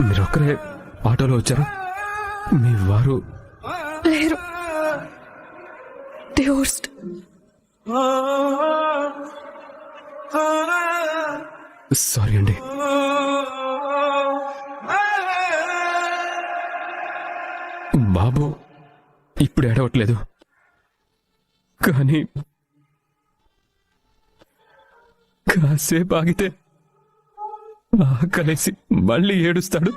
మీరొక్కరే ఆటోలో వచ్చారు? మీ వారు లేరు, డివోర్స్డ్. సారీ అండి. బాబు ఇప్పుడు ఏడవట్లేదు, కానీ కాసేపు ఆగితే ఆకలేసి మళ్ళీ ఏడుస్తాడు.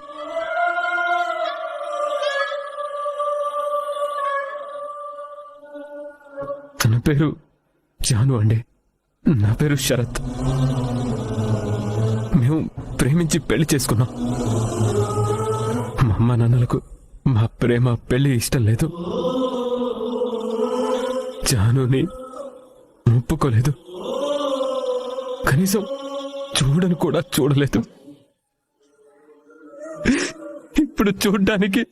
తన పేరు జాను అండి, నా పేరు శరత్. మేము ప్రేమించి పెళ్లి చేసుకున్నాం. మా అమ్మ నాన్నలకు మా ప్రేమ పెళ్లి ఇష్టం లేదు. జానుని ఒప్పుకోలేదు, కనీసం చూడని కూడా చూడలేదు. ఇప్పుడు చూడ్డానికి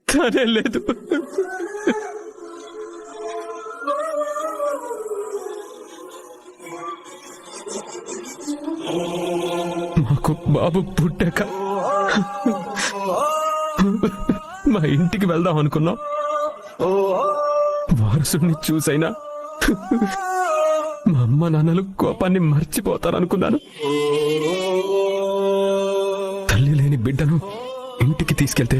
తనే లేదు. మాకు బాబు పుట్టాక మా ఇంటికి వెళ్దాం అనుకున్నాం. వారసుని చూసైనా మా అమ్మ నాన్నలు కోపాన్ని మర్చిపోతారనుకున్నాను. తల్లి లేని బిడ్డను ఇంటికి తీసుకెళ్తే